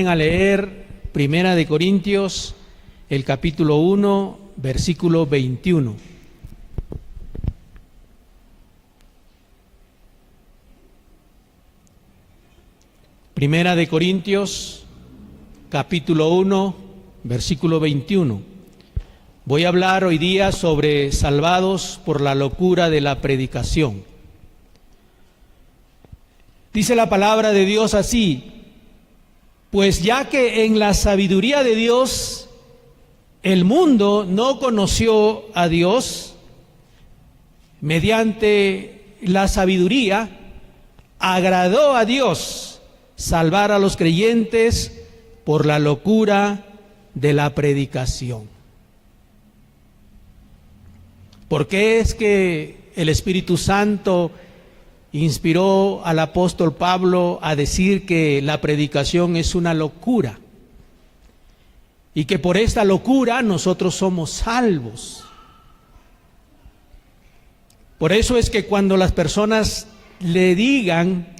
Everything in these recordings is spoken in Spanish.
A leer Primera de Corintios, el capítulo 1, versículo 21. Primera de Corintios, capítulo 1, versículo 21. Voy a hablar hoy día sobre salvados por la locura de la predicación. Dice la palabra de Dios así: pues ya que en la sabiduría de Dios el mundo no conoció a Dios, mediante la sabiduría agradó a Dios salvar a los creyentes por la locura de la predicación. ¿Por qué es que el Espíritu Santo inspiró al apóstol Pablo a decir que la predicación es una locura y que por esta locura nosotros somos salvos? Por eso es que cuando las personas le digan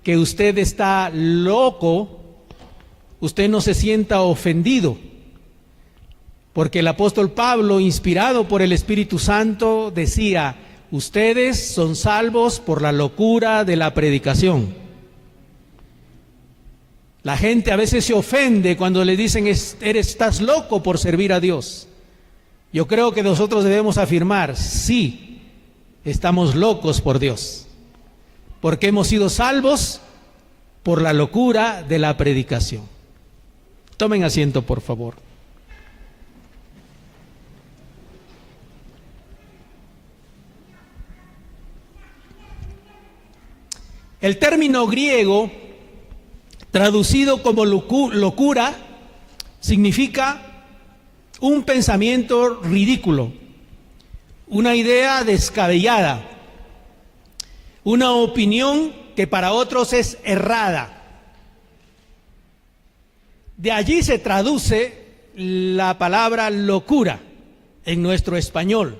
que usted está loco, usted no se sienta ofendido, porque el apóstol Pablo, inspirado por el Espíritu Santo, decía: ustedes son salvos por la locura de la predicación. La gente a veces se ofende cuando le dicen estás loco por servir a Dios. Yo creo que nosotros debemos afirmar: sí, estamos locos por Dios, porque hemos sido salvos por la locura de la predicación. Tomen asiento, por favor. El término griego, traducido como locura, significa un pensamiento ridículo, una idea descabellada, una opinión que para otros es errada. De allí se traduce la palabra locura en nuestro español.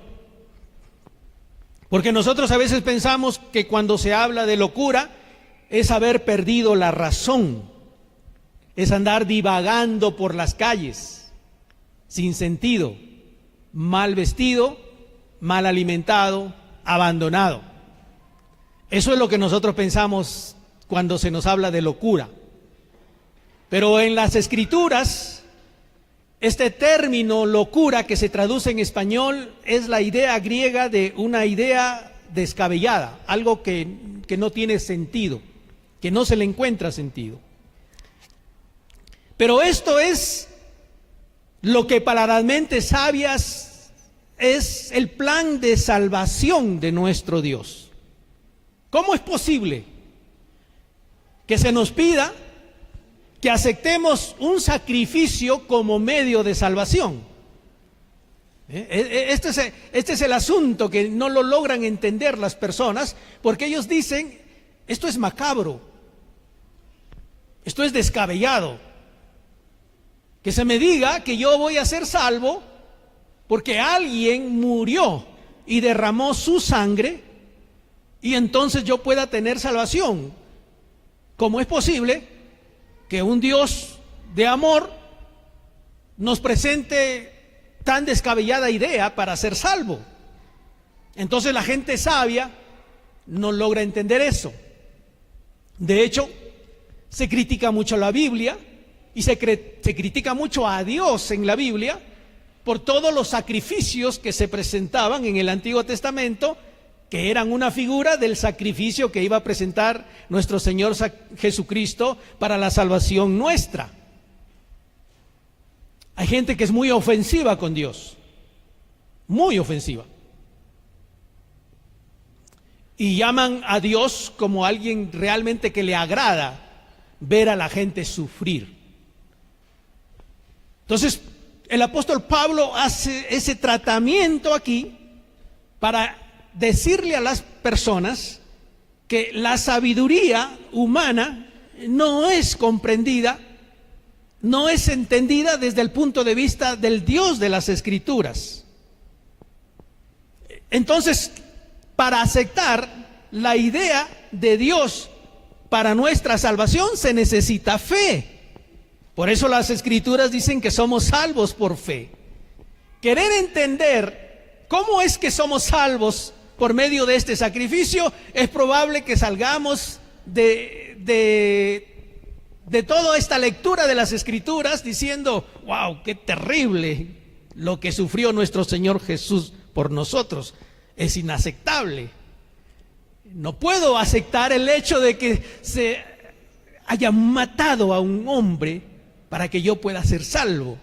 Porque nosotros a veces pensamos que cuando se habla de locura es haber perdido la razón, es andar divagando por las calles, sin sentido, mal vestido, mal alimentado, abandonado. Eso es lo que nosotros pensamos cuando se nos habla de locura. Pero en las Escrituras, este término locura que se traduce en español es la idea griega de una idea descabellada, algo que no tiene sentido, que no se le encuentra sentido. Pero esto es lo que para las mentes sabias es el plan de salvación de nuestro Dios. ¿Cómo es posible que se nos pida que aceptemos un sacrificio como medio de salvación? Este es el asunto que no lo logran entender las personas, porque ellos dicen: esto es macabro, esto es descabellado, que se me diga que yo voy a ser salvo porque alguien murió y derramó su sangre y entonces yo pueda tener salvación. ¿Cómo es posible que un Dios de amor nos presente tan descabellada idea para ser salvo? Entonces la gente sabia no logra entender eso. De hecho, se critica mucho la Biblia y se critica mucho a Dios en la Biblia por todos los sacrificios que se presentaban en el Antiguo Testamento, que eran una figura del sacrificio que iba a presentar nuestro Señor Jesucristo para la salvación nuestra. Hay gente que es muy ofensiva con Dios, muy ofensiva, y llaman a Dios como alguien realmente que le agrada ver a la gente sufrir. Entonces, el apóstol Pablo hace ese tratamiento aquí para decirle a las personas que la sabiduría humana no es comprendida, no es entendida desde el punto de vista del Dios de las Escrituras. Entonces, para aceptar la idea de Dios para nuestra salvación se necesita fe. Por eso las Escrituras dicen que somos salvos por fe. Querer entender cómo es que somos salvos por medio de este sacrificio, es probable que salgamos de toda esta lectura de las Escrituras diciendo: wow, qué terrible lo que sufrió nuestro Señor Jesús por nosotros. Es inaceptable. No puedo aceptar el hecho de que se haya matado a un hombre para que yo pueda ser salvo.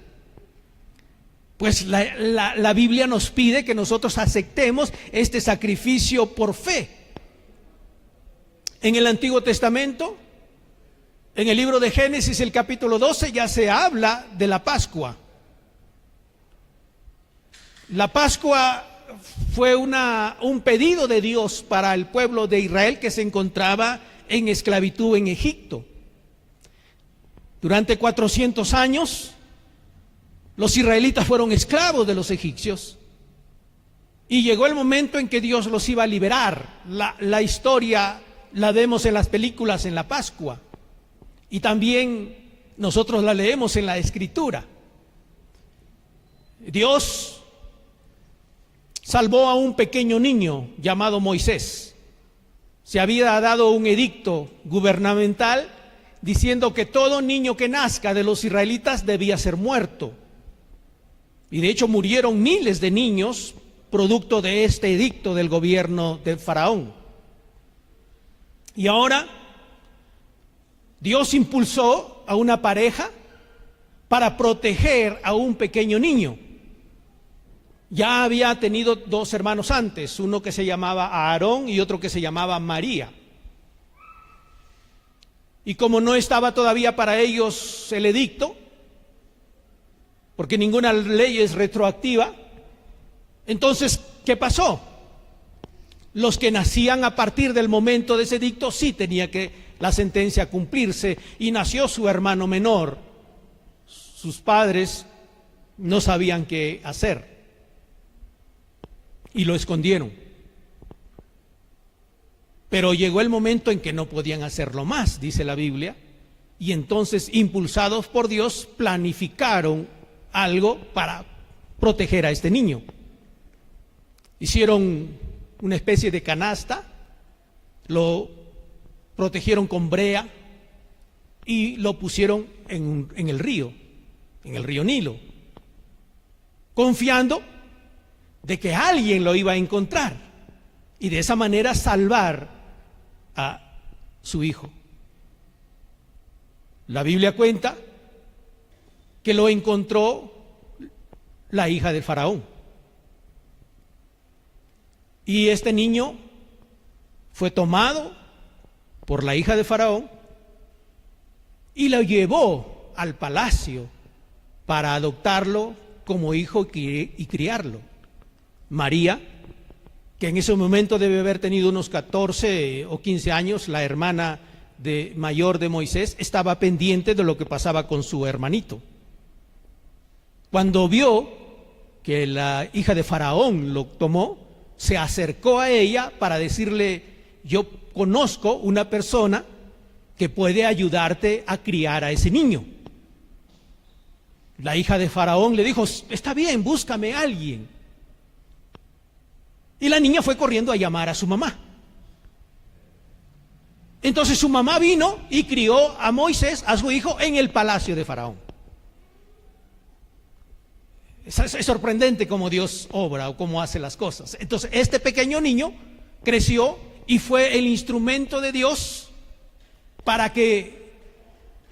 Pues la Biblia nos pide que nosotros aceptemos este sacrificio por fe. En el Antiguo Testamento, en el libro de Génesis, el capítulo 12, ya se habla de la Pascua. La Pascua fue un pedido de Dios para el pueblo de Israel que se encontraba en esclavitud en Egipto. Durante 400 años, los israelitas fueron esclavos de los egipcios y llegó el momento en que Dios los iba a liberar. La historia la vemos en las películas en la Pascua y también nosotros la leemos en la Escritura. Dios salvó a un pequeño niño llamado Moisés. Se había dado un edicto gubernamental diciendo que todo niño que nazca de los israelitas debía ser muerto. Y de hecho murieron miles de niños producto de este edicto del gobierno del faraón. Y ahora Dios impulsó a una pareja para proteger a un pequeño niño. Ya había tenido dos hermanos antes, uno que se llamaba Aarón y otro que se llamaba María. Y como no estaba todavía para ellos el edicto, porque ninguna ley es retroactiva, entonces, ¿qué pasó? Los que nacían a partir del momento de ese edicto sí tenía que la sentencia cumplirse, y nació su hermano menor. Sus padres no sabían qué hacer y lo escondieron. Pero llegó el momento en que no podían hacerlo más, dice la Biblia, y entonces, impulsados por Dios, planificaron algo para proteger a este niño. Hicieron una especie de canasta, lo protegieron con brea y lo pusieron en el río Nilo, confiando de que alguien lo iba a encontrar y de esa manera salvar a su hijo. La Biblia cuenta que lo encontró la hija del faraón. Y este niño fue tomado por la hija de faraón y lo llevó al palacio para adoptarlo como hijo y criarlo. María, que en ese momento debe haber tenido unos 14 o 15 años, la hermana mayor de Moisés, estaba pendiente de lo que pasaba con su hermanito. Cuando vio que la hija de faraón lo tomó, se acercó a ella para decirle: yo conozco una persona que puede ayudarte a criar a ese niño. La hija de faraón le dijo: está bien, búscame a alguien. Y la niña fue corriendo a llamar a su mamá. Entonces su mamá vino y crió a Moisés, a su hijo, en el palacio de faraón. Es sorprendente cómo Dios obra o cómo hace las cosas. Entonces este pequeño niño creció y fue el instrumento de Dios para que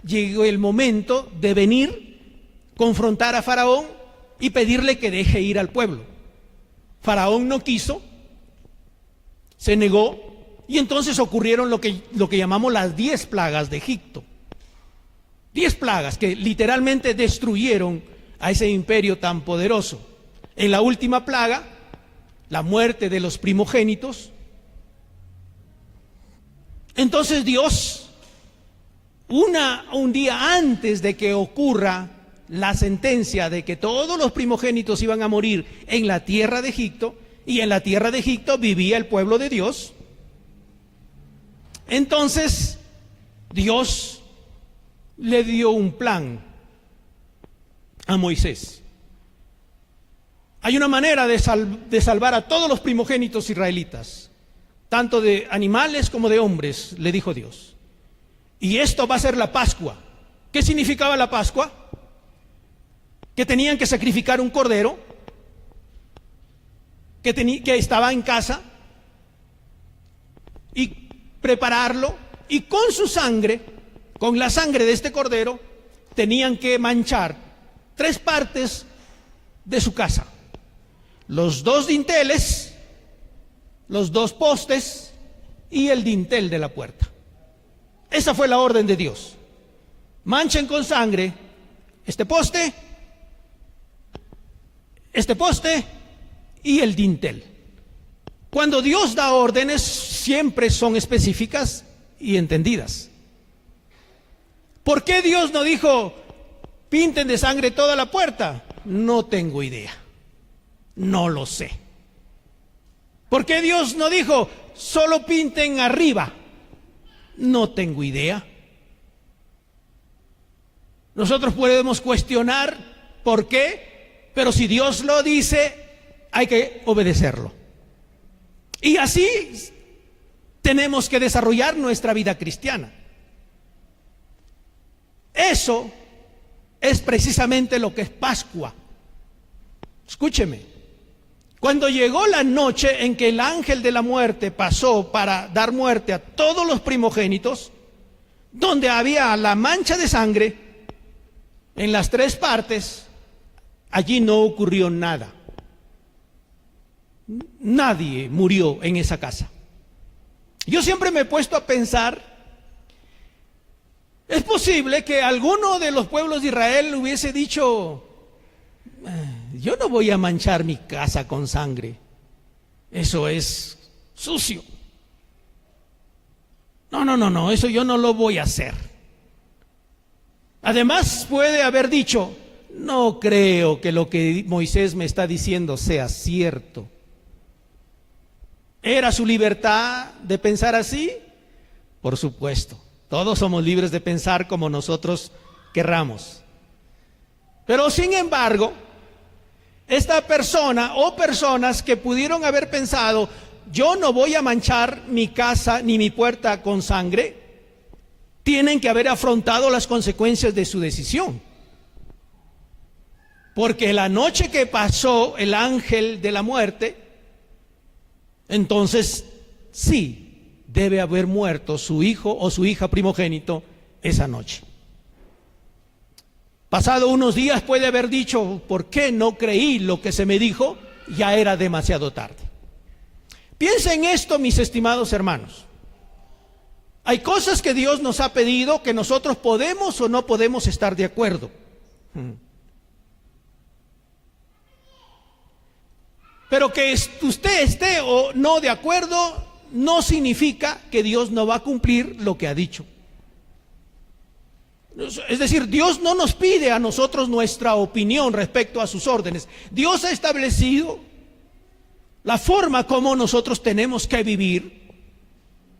llegó el momento de venir, confrontar a Faraón y pedirle que deje ir al pueblo. Faraón no quiso, se negó, y entonces ocurrieron lo que llamamos las 10 plagas de Egipto. 10 plagas que literalmente destruyeron a ese imperio tan poderoso. En la última plaga, la muerte de los primogénitos. Entonces Dios, un día antes de que ocurra la sentencia de que todos los primogénitos iban a morir en la tierra de Egipto, y en la tierra de Egipto vivía el pueblo de Dios, entonces Dios le dio un plan a Moisés: hay una manera de salvar a todos los primogénitos israelitas, tanto de animales como de hombres, le dijo Dios. Y esto va a ser la Pascua. ¿Qué significaba la Pascua? Que tenían que sacrificar un cordero que estaba en casa y prepararlo, y con su sangre, con la sangre de este cordero, tenían que manchar 3 partes de su casa: los 2 dinteles, los 2 postes y el dintel de la puerta. Esa fue la orden de Dios. Manchen con sangre este poste y el dintel. Cuando Dios da órdenes, siempre son específicas y entendidas. ¿Por qué Dios no dijo: pinten de sangre toda la puerta? No tengo idea. No lo sé. ¿Por qué Dios no dijo: solo pinten arriba? No tengo idea. Nosotros podemos cuestionar por qué, pero si Dios lo dice, hay que obedecerlo. Y así tenemos que desarrollar nuestra vida cristiana. Eso es precisamente lo que es Pascua. Escúcheme. Cuando llegó la noche en que el ángel de la muerte pasó para dar muerte a todos los primogénitos, donde había la mancha de sangre en las 3 partes, allí no ocurrió nada. Nadie murió en esa casa. Yo siempre me he puesto a pensar: ¿es posible que alguno de los pueblos de Israel hubiese dicho: yo no voy a manchar mi casa con sangre, eso es sucio? No, eso yo no lo voy a hacer. Además, puede haber dicho: no creo que lo que Moisés me está diciendo sea cierto. ¿Era su libertad de pensar así? Por supuesto, todos somos libres de pensar como nosotros querramos. Pero sin embargo, esta persona o personas que pudieron haber pensado: yo no voy a manchar mi casa ni mi puerta con sangre, tienen que haber afrontado las consecuencias de su decisión. Porque la noche que pasó el ángel de la muerte, entonces sí debe haber muerto su hijo o su hija primogénito esa noche. Pasado unos días puede haber dicho: ¿por qué no creí lo que se me dijo? Ya era demasiado tarde. Piensen en esto, mis estimados hermanos. Hay cosas que Dios nos ha pedido que nosotros podemos o no podemos estar de acuerdo. Pero que usted esté o no de acuerdo no significa que Dios no va a cumplir lo que ha dicho. Es decir, Dios no nos pide a nosotros nuestra opinión respecto a sus órdenes. Dios ha establecido la forma como nosotros tenemos que vivir.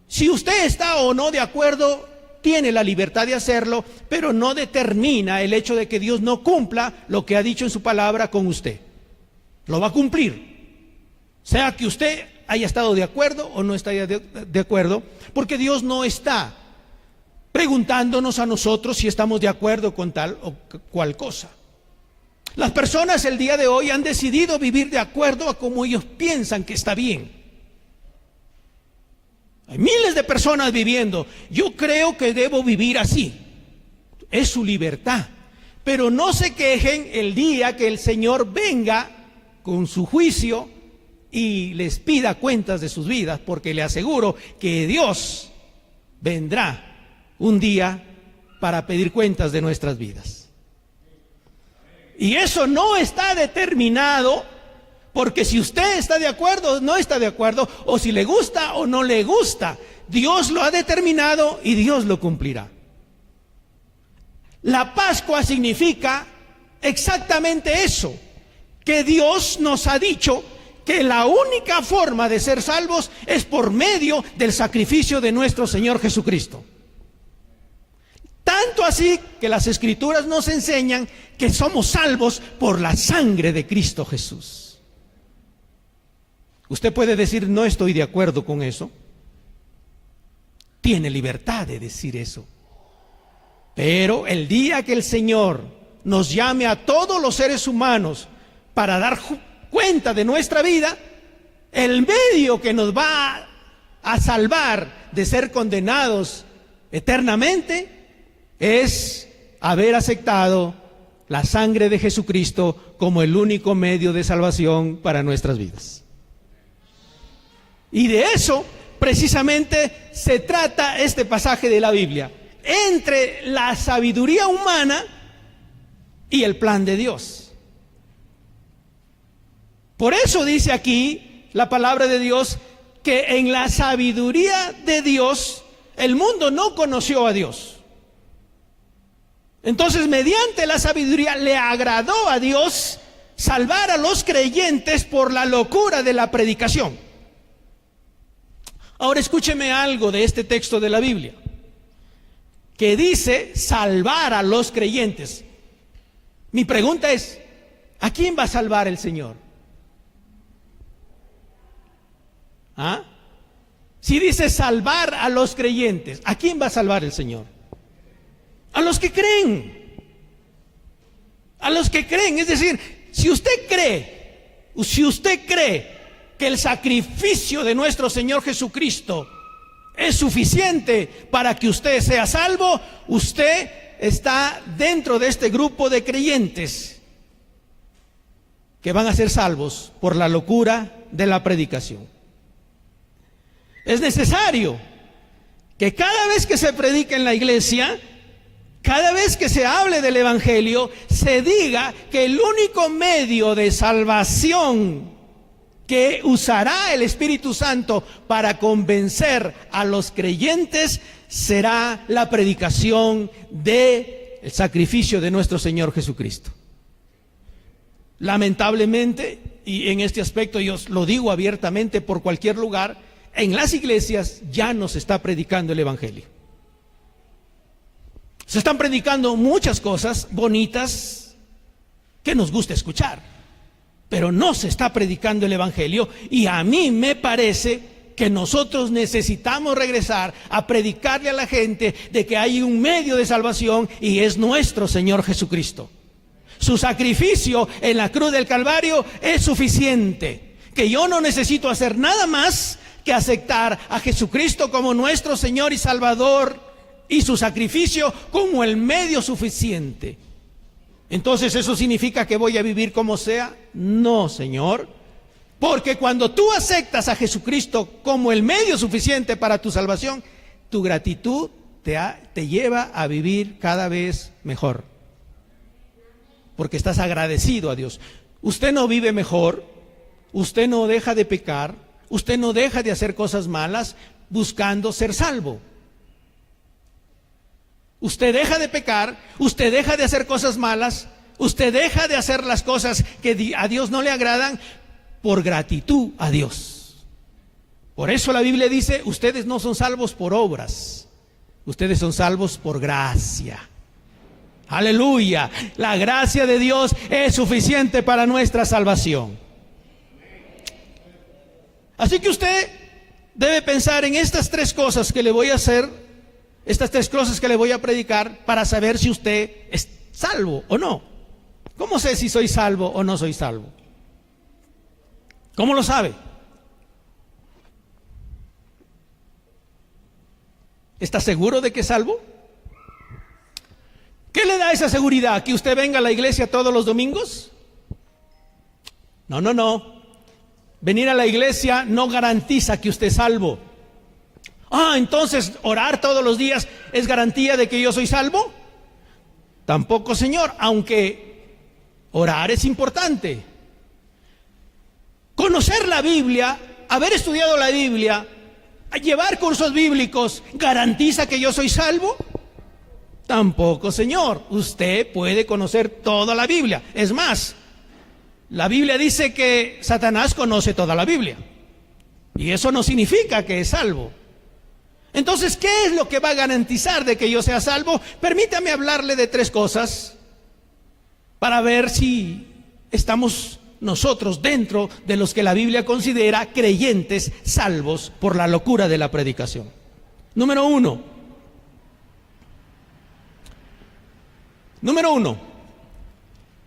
Si usted está o no de acuerdo, tiene la libertad de hacerlo, pero no determina el hecho de que Dios no cumpla lo que ha dicho en su palabra con usted. Lo va a cumplir, sea que usted haya estado de acuerdo o no esté de acuerdo, porque Dios no está preguntándonos a nosotros si estamos de acuerdo con tal o cual cosa. Las personas el día de hoy han decidido vivir de acuerdo a como ellos piensan que está bien. Hay miles de personas viviendo: yo creo que debo vivir así. Es su libertad. Pero no se quejen el día que el Señor venga con su juicio y les pida cuentas de sus vidas, porque le aseguro que Dios vendrá un día para pedir cuentas de nuestras vidas. Y eso no está determinado porque si usted está de acuerdo o no está de acuerdo, o si le gusta o no le gusta. Dios lo ha determinado y Dios lo cumplirá. La Pascua significa exactamente eso, que Dios nos ha dicho que la única forma de ser salvos es por medio del sacrificio de nuestro Señor Jesucristo. Tanto así que las Escrituras nos enseñan que somos salvos por la sangre de Cristo Jesús. Usted puede decir, no estoy de acuerdo con eso. Tiene libertad de decir eso. Pero el día que el Señor nos llame a todos los seres humanos para dar cuenta de nuestra vida, el medio que nos va a salvar de ser condenados eternamente es haber aceptado la sangre de Jesucristo como el único medio de salvación para nuestras vidas. Y de eso precisamente se trata este pasaje de la Biblia, entre la sabiduría humana y el plan de Dios. Por eso dice aquí la palabra de Dios que en la sabiduría de Dios el mundo no conoció a Dios. Entonces, mediante la sabiduría le agradó a Dios salvar a los creyentes por la locura de la predicación. Ahora escúcheme algo de este texto de la Biblia, que dice salvar a los creyentes. Mi pregunta es, ¿a quién va a salvar el Señor? ¿Ah? Si dice salvar a los creyentes, ¿a quién va a salvar el Señor? A los que creen. A los que creen. Es decir, si usted cree que el sacrificio de nuestro Señor Jesucristo es suficiente para que usted sea salvo, usted está dentro de este grupo de creyentes que van a ser salvos por la locura de la predicación. Es necesario que cada vez que se predique en la iglesia, cada vez que se hable del Evangelio, se diga que el único medio de salvación que usará el Espíritu Santo para convencer a los creyentes será la predicación del sacrificio de nuestro Señor Jesucristo. Lamentablemente, y en este aspecto yo lo digo abiertamente por cualquier lugar, en las iglesias ya no se está predicando el Evangelio. Se están predicando muchas cosas bonitas que nos gusta escuchar, pero no se está predicando el Evangelio, y a mí me parece que nosotros necesitamos regresar a predicarle a la gente de que hay un medio de salvación y es nuestro Señor Jesucristo. Su sacrificio en la cruz del Calvario es suficiente, que yo no necesito hacer nada más que aceptar a Jesucristo como nuestro Señor y Salvador y su sacrificio como el medio suficiente. Entonces, ¿eso significa que voy a vivir como sea? No, Señor. Porque cuando tú aceptas a Jesucristo como el medio suficiente para tu salvación, tu gratitud te lleva a vivir cada vez mejor. Porque estás agradecido a Dios. Usted no vive mejor, usted no deja de pecar, usted no deja de hacer cosas malas buscando ser salvo. Usted deja de pecar, usted deja de hacer cosas malas, usted deja de hacer las cosas que a Dios no le agradan por gratitud a Dios. Por eso la Biblia dice, ustedes no son salvos por obras, ustedes son salvos por gracia. Aleluya, la gracia de Dios es suficiente para nuestra salvación. Así que usted debe pensar en estas tres cosas que le voy a hacer, estas tres cosas que le voy a predicar para saber si usted es salvo o no. ¿Cómo sé si soy salvo o no soy salvo? ¿Cómo lo sabe? ¿Está seguro de que es salvo? ¿Qué le da esa seguridad? ¿Que usted venga a la iglesia todos los domingos? No. Venir a la iglesia no garantiza que usted es salvo. Entonces, ¿orar todos los días es garantía de que yo soy salvo? Tampoco, Señor, aunque orar es importante. Conocer la Biblia, haber estudiado la Biblia, llevar cursos bíblicos, ¿garantiza que yo soy salvo? Tampoco, Señor. Usted puede conocer toda la Biblia. Es más, la Biblia dice que Satanás conoce toda la Biblia. Y eso no significa que es salvo. Entonces, ¿qué es lo que va a garantizar de que yo sea salvo? Permítame hablarle de 3 cosas para ver si estamos nosotros dentro de los que la Biblia considera creyentes salvos por la locura de la predicación. Número uno,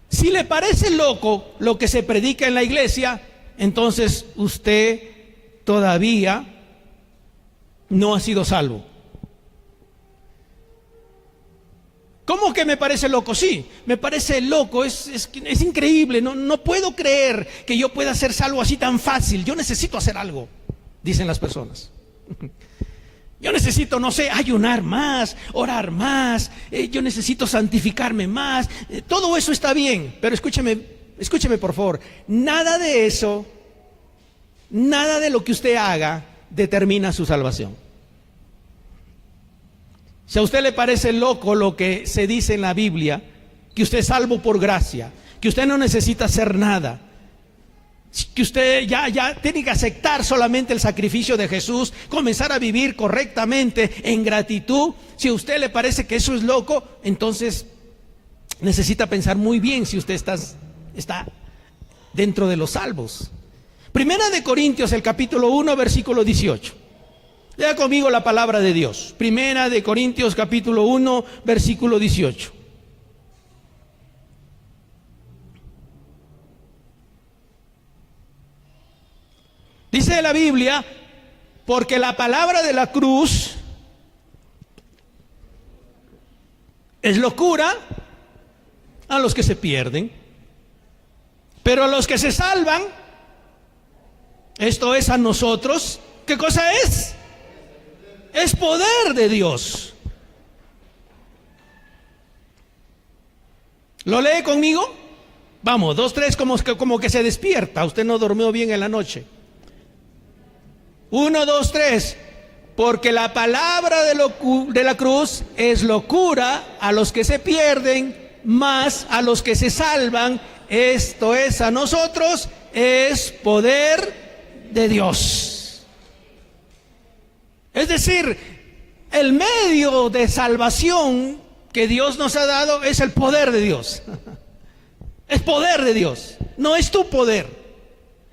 si le parece loco lo que se predica en la iglesia, entonces usted todavía no ha sido salvo. ¿Cómo que me parece loco? Sí, me parece loco, es increíble, no puedo creer que yo pueda ser salvo así tan fácil. Yo necesito hacer algo, dicen las personas. Yo necesito, no sé, ayunar más, orar más, yo necesito santificarme más. Todo eso está bien, pero escúcheme por favor, nada de eso, nada de lo que usted haga determina su salvación. Si a usted le parece loco lo que se dice en la Biblia, que usted es salvo por gracia, que usted no necesita hacer nada, que usted ya tiene que aceptar solamente el sacrificio de Jesús, comenzar a vivir correctamente en gratitud, si a usted le parece que eso es loco, entonces necesita pensar muy bien si usted está dentro de los salvos. Primera de Corintios, el capítulo 1, versículo 18. Lea conmigo la palabra de Dios. Primera de Corintios, capítulo 1, versículo 18. Dice la Biblia, porque la palabra de la cruz es locura a los que se pierden, pero a los que se salvan, esto es a nosotros, ¿qué cosa es? Es poder de Dios. ¿Lo lee conmigo? Vamos, 2, 3, como que se despierta. Usted no durmió bien en la noche. 1, 2, 3. Porque la palabra de la cruz es locura a los que se pierden, más a los que se salvan. Esto es a nosotros, es poder de Dios. Es decir, el medio de salvación que Dios nos ha dado es el poder de Dios. Es poder de Dios, no es tu poder,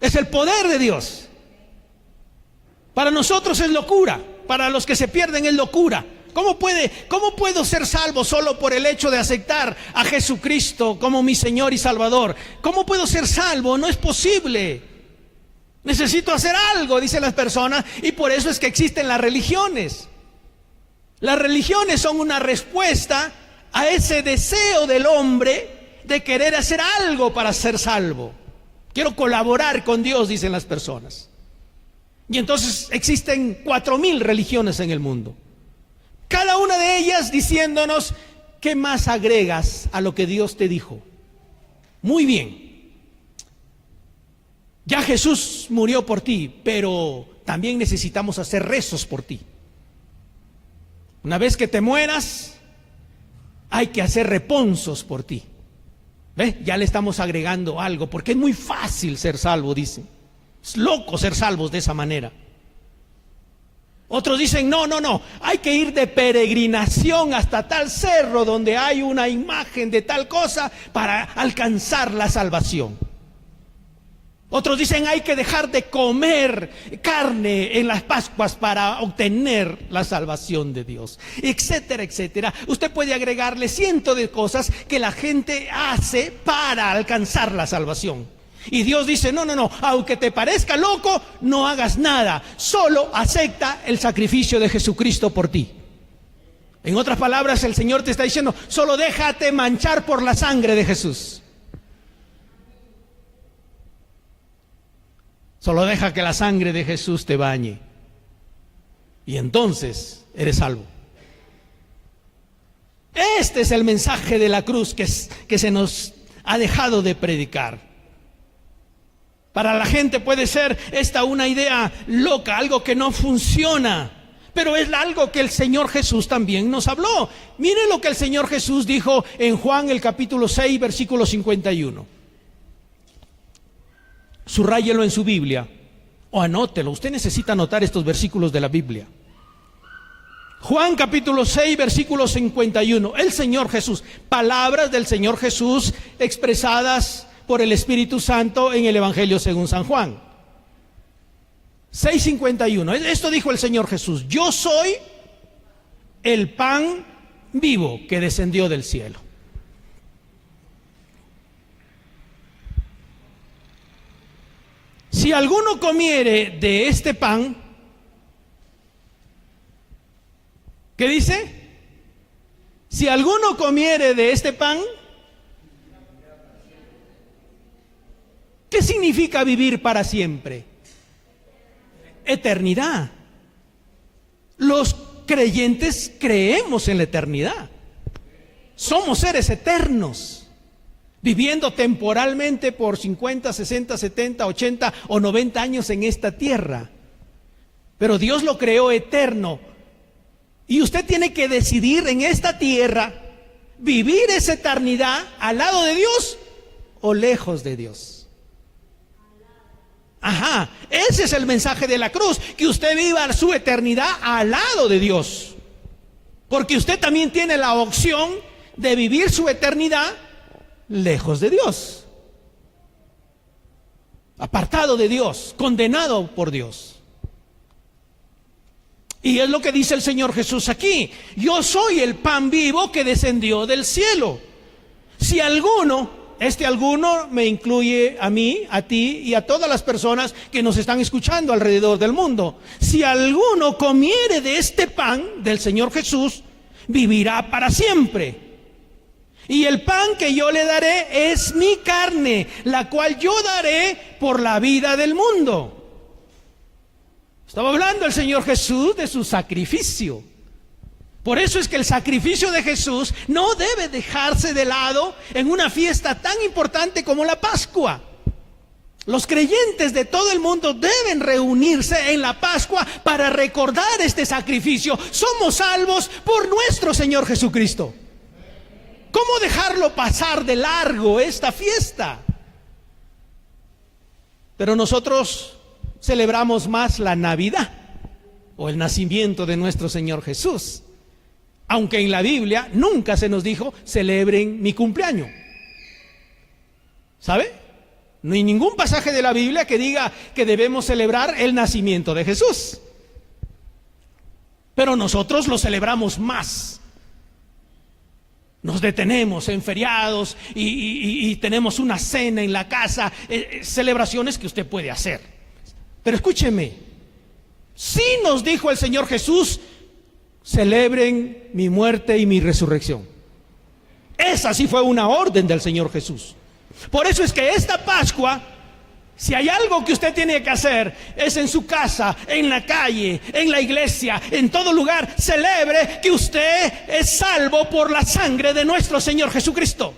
es el poder de Dios. Para nosotros es locura, para los que se pierden es locura. ¿Cómo puedo ser salvo solo por el hecho de aceptar a Jesucristo como mi Señor y Salvador? ¿Cómo puedo ser salvo? No es posible. Necesito hacer algo, dicen las personas, y por eso es que existen las religiones. Las religiones son una respuesta a ese deseo del hombre de querer hacer algo para ser salvo. Quiero colaborar con Dios, dicen las personas. Y entonces existen 4,000 religiones en el mundo. Cada una de ellas diciéndonos, ¿qué más agregas a lo que Dios te dijo? Muy bien. Ya Jesús murió por ti, pero también necesitamos hacer rezos por ti. Una vez que te mueras, hay que hacer reponsos por ti. ¿Ve? Ya le estamos agregando algo, porque es muy fácil ser salvo, dicen. Es loco ser salvos de esa manera. Otros dicen, no, hay que ir de peregrinación hasta tal cerro donde hay una imagen de tal cosa para alcanzar la salvación. Otros dicen, hay que dejar de comer carne en las Pascuas para obtener la salvación de Dios, etcétera, etcétera. Usted puede agregarle cientos de cosas que la gente hace para alcanzar la salvación. Y Dios dice, no, aunque te parezca loco, no hagas nada, solo acepta el sacrificio de Jesucristo por ti. En otras palabras, el Señor te está diciendo, solo déjate manchar por la sangre de Jesús. Solo deja que la sangre de Jesús te bañe. Y entonces eres salvo. Este es el mensaje de la cruz que se nos ha dejado de predicar. Para la gente puede ser esta una idea loca, algo que no funciona. Pero es algo que el Señor Jesús también nos habló. Miren lo que el Señor Jesús dijo en Juan el capítulo 6, versículo 51. Suráyelo en su Biblia o anótelo. Usted necesita anotar estos versículos de la Biblia. Juan capítulo 6, versículo 51. El Señor Jesús, palabras del Señor Jesús expresadas por el Espíritu Santo en el Evangelio según San Juan. 6:51. Esto dijo el Señor Jesús: yo soy el pan vivo que descendió del cielo. Si alguno comiere de este pan, ¿qué dice? Si alguno comiere de este pan, ¿qué significa vivir para siempre? Eternidad. Los creyentes creemos en la eternidad. Somos seres eternos, viviendo temporalmente por 50, 60, 70, 80 o 90 años en esta tierra. Pero Dios lo creó eterno. Y usted tiene que decidir en esta tierra vivir esa eternidad al lado de Dios o lejos de Dios. Ajá, ese es el mensaje de la cruz, que usted viva su eternidad al lado de Dios. Porque usted también tiene la opción de vivir su eternidad lejos de Dios, apartado de Dios, condenado por Dios. Y es lo que dice el Señor Jesús aquí: yo soy el pan vivo que descendió del cielo. Si alguno, este alguno me incluye a mí, a ti y a todas las personas que nos están escuchando alrededor del mundo. Si alguno comiere de este pan del Señor Jesús, vivirá para siempre. Y el pan que yo le daré es mi carne, la cual yo daré por la vida del mundo. Estaba hablando el Señor Jesús de su sacrificio. Por eso es que el sacrificio de Jesús no debe dejarse de lado en una fiesta tan importante como la Pascua. Los creyentes de todo el mundo deben reunirse en la Pascua para recordar este sacrificio. Somos salvos por nuestro Señor Jesucristo. ¿Cómo dejarlo pasar de largo esta fiesta? Pero nosotros celebramos más la Navidad o el nacimiento de nuestro Señor Jesús. Aunque en la Biblia nunca se nos dijo: celebren mi cumpleaños. ¿Sabe? No hay ningún pasaje de la Biblia que diga que debemos celebrar el nacimiento de Jesús. Pero nosotros lo celebramos más. Nos detenemos en feriados y tenemos una cena en la casa, celebraciones que usted puede hacer. Pero escúcheme, sí nos dijo el Señor Jesús: celebren mi muerte y mi resurrección. Esa sí fue una orden del Señor Jesús. Por eso es que esta Pascua, si hay algo que usted tiene que hacer, es en su casa, en la calle, en la iglesia, en todo lugar, celebre que usted es salvo por la sangre de nuestro Señor Jesucristo.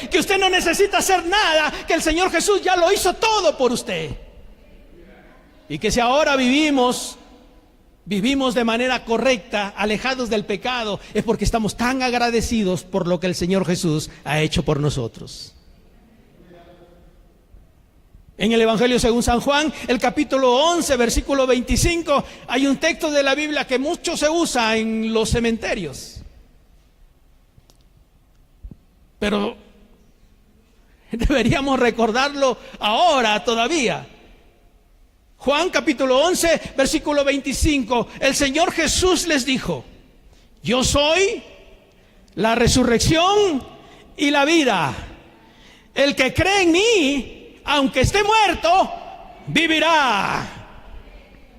Que usted no necesita hacer nada, que el Señor Jesús ya lo hizo todo por usted. Y que si ahora vivimos de manera correcta, alejados del pecado, es porque estamos tan agradecidos por lo que el Señor Jesús ha hecho por nosotros. En el Evangelio según San Juan, el capítulo 11, versículo 25, hay un texto de la Biblia que mucho se usa en los cementerios. Pero deberíamos recordarlo ahora todavía. Juan capítulo 11, versículo 25, el Señor Jesús les dijo: yo soy la resurrección y la vida. El que cree en mí, aunque esté muerto, vivirá.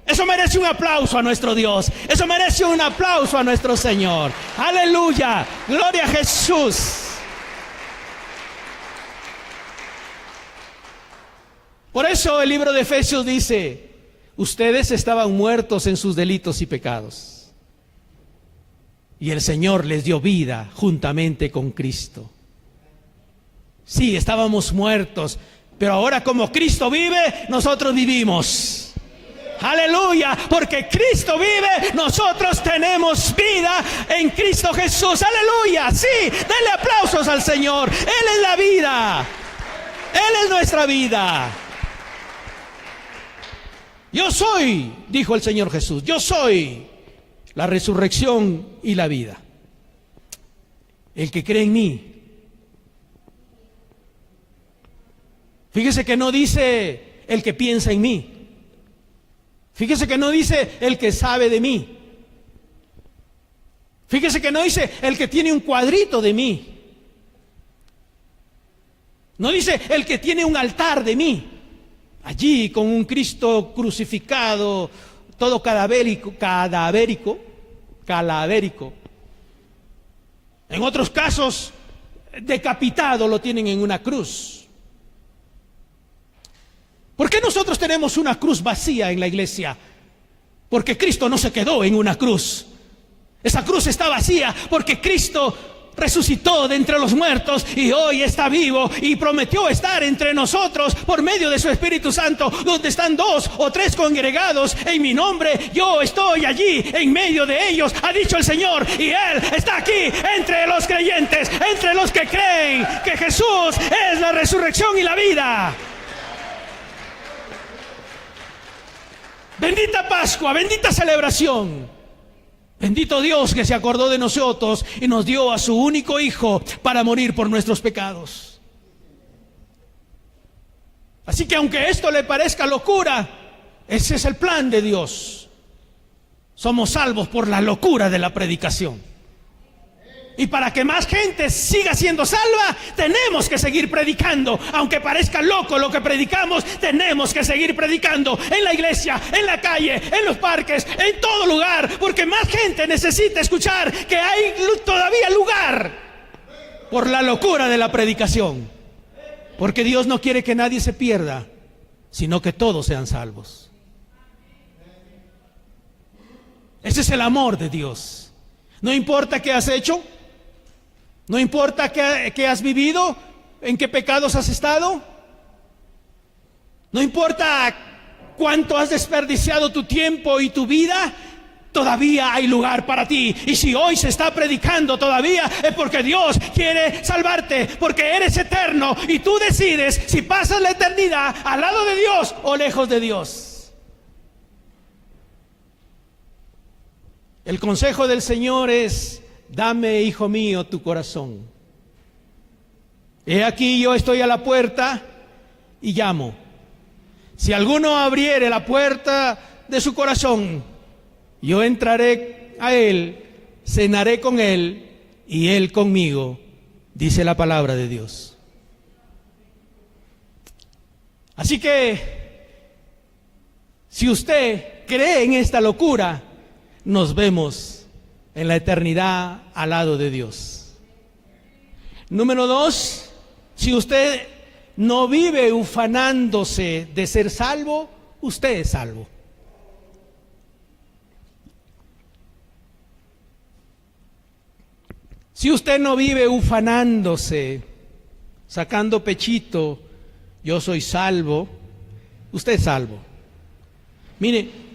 Eso merece un aplauso a nuestro Dios. Eso merece un aplauso a nuestro Señor. Aleluya, gloria a Jesús. Por eso el libro de Efesios dice: ustedes estaban muertos en sus delitos y pecados, y el Señor les dio vida juntamente con Cristo. Sí, estábamos muertos, pero ahora como Cristo vive, nosotros vivimos. Aleluya, porque Cristo vive, nosotros tenemos vida en Cristo Jesús. Aleluya, sí, denle aplausos al Señor. Él es la vida, Él es nuestra vida. Yo soy, dijo el Señor Jesús, yo soy la resurrección y la vida. El que cree en mí. Fíjese que no dice el que piensa en mí. Fíjese que no dice el que sabe de mí. Fíjese que no dice el que tiene un cuadrito de mí. No dice el que tiene un altar de mí. Allí con un Cristo crucificado, todo cadavérico. En otros casos, decapitado lo tienen en una cruz. ¿Por qué nosotros tenemos una cruz vacía en la iglesia? Porque Cristo no se quedó en una cruz. Esa cruz está vacía porque Cristo resucitó de entre los muertos y hoy está vivo y prometió estar entre nosotros por medio de su Espíritu Santo. Donde están 2 o 3 congregados en mi nombre, yo estoy allí en medio de ellos, ha dicho el Señor, y Él está aquí entre los creyentes, entre los que creen que Jesús es la resurrección y la vida. Bendita Pascua, bendita celebración. Bendito Dios que se acordó de nosotros y nos dio a su único Hijo para morir por nuestros pecados. Así que aunque esto le parezca locura, ese es el plan de Dios. Somos salvos por la locura de la predicación. Y para que más gente siga siendo salva, tenemos que seguir predicando. Aunque parezca loco lo que predicamos, tenemos que seguir predicando en la iglesia, en la calle, en los parques, en todo lugar. Porque más gente necesita escuchar que hay todavía lugar por la locura de la predicación. Porque Dios no quiere que nadie se pierda, sino que todos sean salvos. Ese es el amor de Dios. No importa qué has hecho. No importa qué has vivido, en qué pecados has estado. No importa cuánto has desperdiciado tu tiempo y tu vida, todavía hay lugar para ti. Y si hoy se está predicando todavía, es porque Dios quiere salvarte, porque eres eterno y tú decides si pasas la eternidad al lado de Dios o lejos de Dios. El consejo del Señor es: dame, hijo mío, tu corazón. He aquí yo estoy a la puerta y llamo. Si alguno abriere la puerta de su corazón, yo entraré a él, cenaré con él y él conmigo, dice la palabra de Dios. Así que, si usted cree en esta locura, nos vemos en la eternidad al lado de Dios. Número 2, si usted no vive ufanándose de ser salvo, usted es salvo. Si usted no vive ufanándose, sacando pechito, yo soy salvo, usted es salvo. Mire,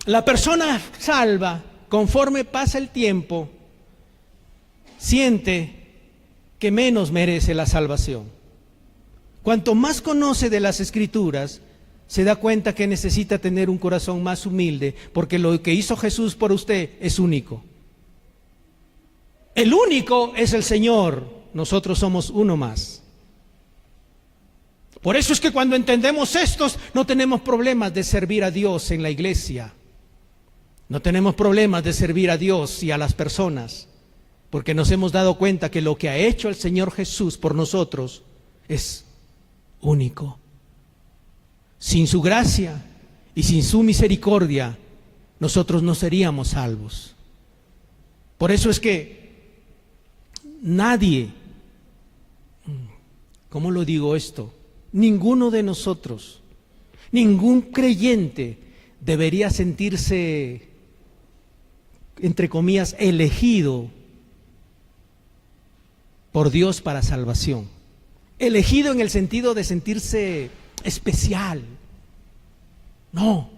la persona salva, conforme pasa el tiempo, siente que menos merece la salvación. Cuanto más conoce de las Escrituras, se da cuenta que necesita tener un corazón más humilde, porque lo que hizo Jesús por usted es único. El único es el Señor, nosotros somos uno más. Por eso es que cuando entendemos estos, no tenemos problemas de servir a Dios en la iglesia. No tenemos problemas de servir a Dios y a las personas, porque nos hemos dado cuenta que lo que ha hecho el Señor Jesús por nosotros es único. Sin su gracia y sin su misericordia, nosotros no seríamos salvos. Por eso es que nadie, ¿cómo lo digo esto? Ninguno de nosotros, ningún creyente debería sentirse, entre comillas, elegido por Dios para salvación. Elegido en el sentido de sentirse especial. No,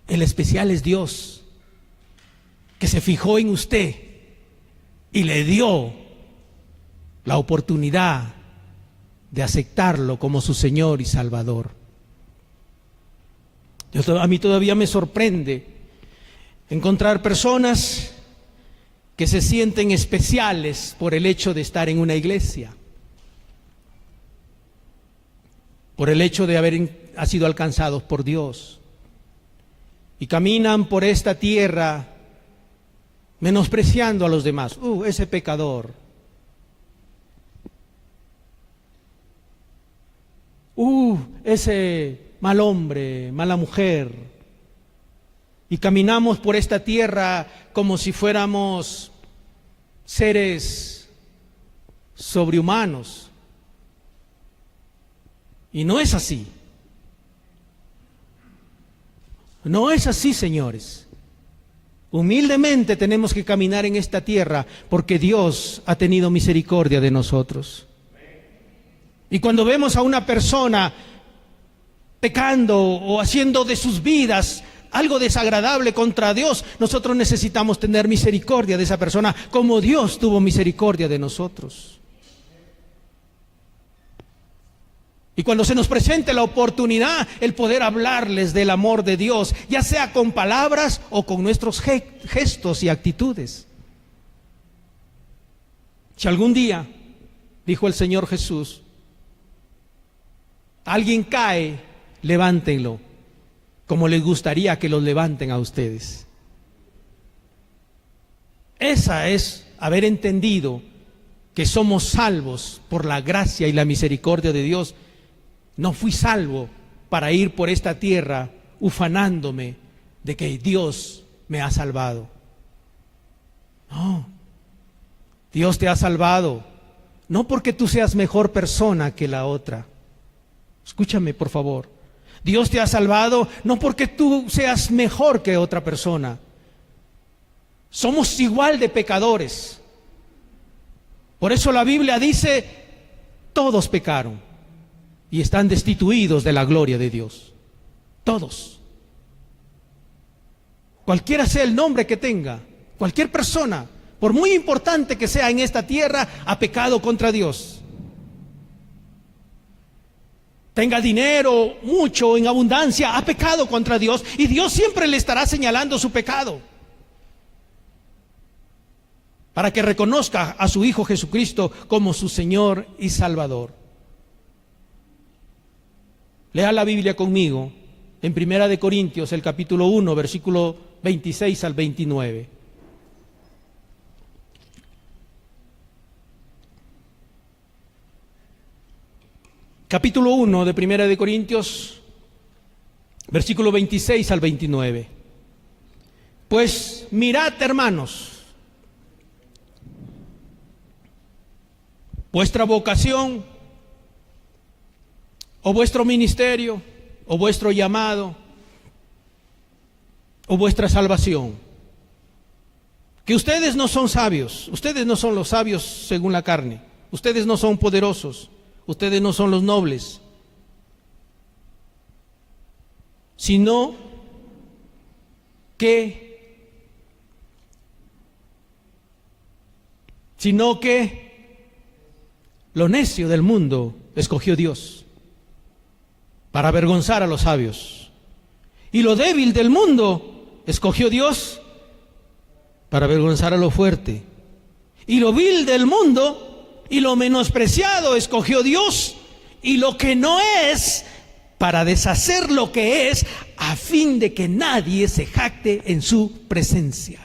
el especial es Dios, que se fijó en usted y le dio la oportunidad de aceptarlo como su Señor y Salvador. A mí todavía me sorprende encontrar personas que se sienten especiales por el hecho de estar en una iglesia, por el hecho de haber sido alcanzados por Dios, y caminan por esta tierra menospreciando a los demás. Ese pecador. Ese mal hombre, mala mujer. Y caminamos por esta tierra como si fuéramos seres sobrehumanos. Y no es así. No es así, señores. Humildemente tenemos que caminar en esta tierra porque Dios ha tenido misericordia de nosotros. Y cuando vemos a una persona pecando o haciendo de sus vidas algo desagradable contra Dios, nosotros necesitamos tener misericordia de esa persona como Dios tuvo misericordia de nosotros. Y cuando se nos presente la oportunidad, el poder hablarles del amor de Dios, ya sea con palabras o con nuestros gestos y actitudes. Si algún día, dijo el Señor Jesús, alguien cae, levántenlo, como les gustaría que los levanten a ustedes. Esa es haber entendido que somos salvos por la gracia y la misericordia de Dios. No fui salvo para ir por esta tierra ufanándome de que Dios me ha salvado. No, Dios te ha salvado, no porque tú seas mejor persona que la otra. Escúchame, por favor. Dios te ha salvado no porque tú seas mejor que otra persona. Somos igual de pecadores. Por eso la Biblia dice, todos pecaron y están destituidos de la gloria de Dios. Todos. Cualquiera sea el nombre que tenga, cualquier persona, por muy importante que sea en esta tierra, ha pecado contra Dios. Tenga dinero, mucho, en abundancia, ha pecado contra Dios y Dios siempre le estará señalando su pecado, para que reconozca a su Hijo Jesucristo como su Señor y Salvador. Lea la Biblia conmigo en 1 Corintios, el capítulo 1, versículo 26 al 29. Capítulo 1 de 1 Corintios, versículo 26 al 29. Pues mirad, hermanos, vuestra vocación, o vuestro ministerio, o vuestro llamado, o vuestra salvación. Que ustedes no son sabios, ustedes no son los sabios según la carne, ustedes no son poderosos, ustedes no son los nobles, sino que lo necio del mundo escogió Dios para avergonzar a los sabios, y lo débil del mundo escogió Dios para avergonzar a lo fuerte, y lo vil del mundo y lo menospreciado escogió Dios, y lo que no es, para deshacer lo que es, a fin de que nadie se jacte en su presencia.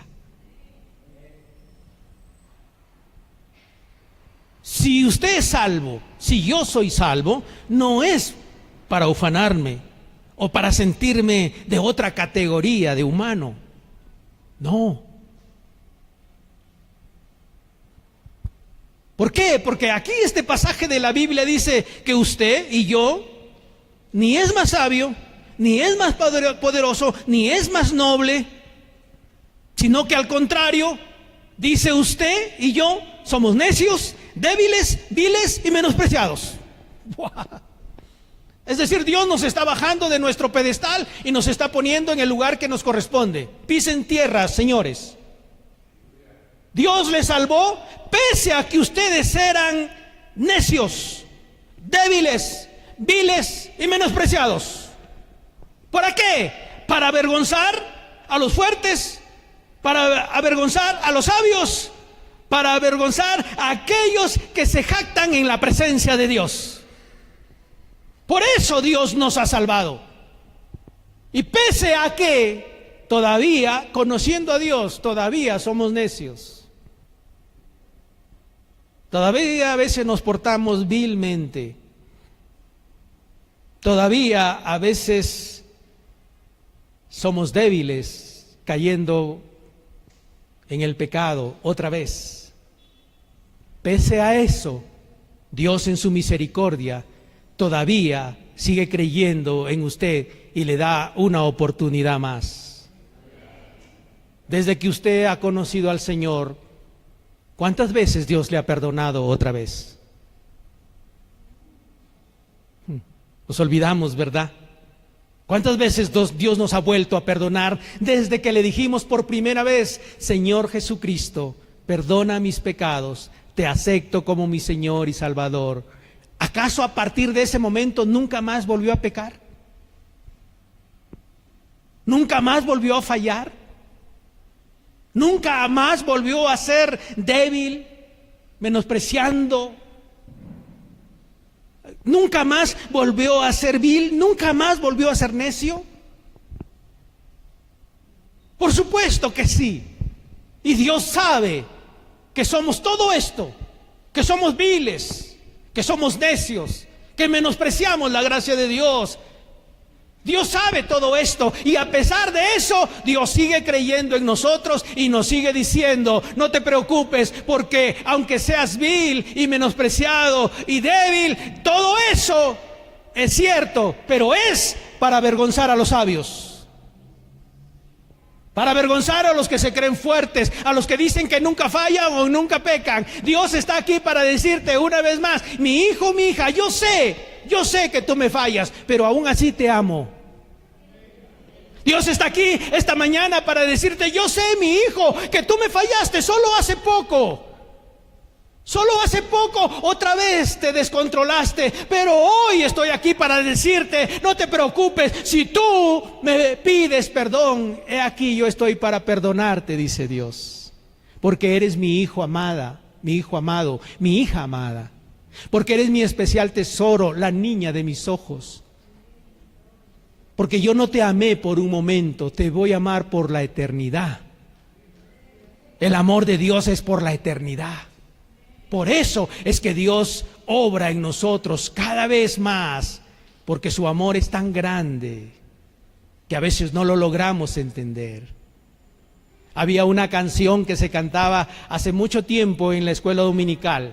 Si usted es salvo, si yo soy salvo, no es para ufanarme o para sentirme de otra categoría de humano. No. ¿Por qué? Porque aquí este pasaje de la Biblia dice que usted y yo ni es más sabio, ni es más poderoso, ni es más noble, sino que al contrario, dice usted y yo somos necios, débiles, viles y menospreciados. Es decir, Dios nos está bajando de nuestro pedestal y nos está poniendo en el lugar que nos corresponde. Pisen tierra, señores. Dios les salvó pese a que ustedes eran necios, débiles, viles y menospreciados. ¿Para qué? Para avergonzar a los fuertes, para avergonzar a los sabios, para avergonzar a aquellos que se jactan en la presencia de Dios. Por eso Dios nos ha salvado. Y pese a que todavía, conociendo a Dios, todavía somos necios. Todavía a veces nos portamos vilmente. Todavía a veces somos débiles, cayendo en el pecado otra vez. Pese a eso, Dios en su misericordia todavía sigue creyendo en usted y le da una oportunidad más. Desde que usted ha conocido al Señor, ¿cuántas veces Dios le ha perdonado otra vez? Nos olvidamos, ¿verdad? ¿Cuántas veces Dios nos ha vuelto a perdonar desde que le dijimos por primera vez: Señor Jesucristo, perdona mis pecados, te acepto como mi Señor y Salvador? ¿Acaso a partir de ese momento nunca más volvió a pecar? ¿Nunca más volvió a fallar? ¿Nunca más volvió a ser débil, menospreciando? ¿Nunca más volvió a ser vil? ¿Nunca más volvió a ser necio? Por supuesto que sí. Y Dios sabe que somos todo esto, que somos viles, que somos necios, que menospreciamos la gracia de Dios. Dios sabe todo esto, y a pesar de eso, Dios sigue creyendo en nosotros y nos sigue diciendo: no te preocupes, porque aunque seas vil y menospreciado y débil, todo eso es cierto, pero es para avergonzar a los sabios, para avergonzar a los que se creen fuertes, a los que dicen que nunca fallan o nunca pecan. Dios está aquí para decirte una vez más: mi hijo, mi hija, yo sé que tú me fallas, pero aún así te amo. Dios está aquí esta mañana para decirte: yo sé, mi hijo, que tú me fallaste solo hace poco. Solo hace poco otra vez te descontrolaste, pero hoy estoy aquí para decirte: no te preocupes, si tú me pides perdón, he aquí yo estoy para perdonarte, dice Dios. Porque eres mi hijo amada, mi hijo amado, mi hija amada. Porque eres mi especial tesoro, la niña de mis ojos. Porque yo no te amé por un momento, te voy a amar por la eternidad. El amor de Dios es por la eternidad. Por eso es que Dios obra en nosotros cada vez más, porque su amor es tan grande que a veces no lo logramos entender. Había una canción que se cantaba hace mucho tiempo en la escuela dominical.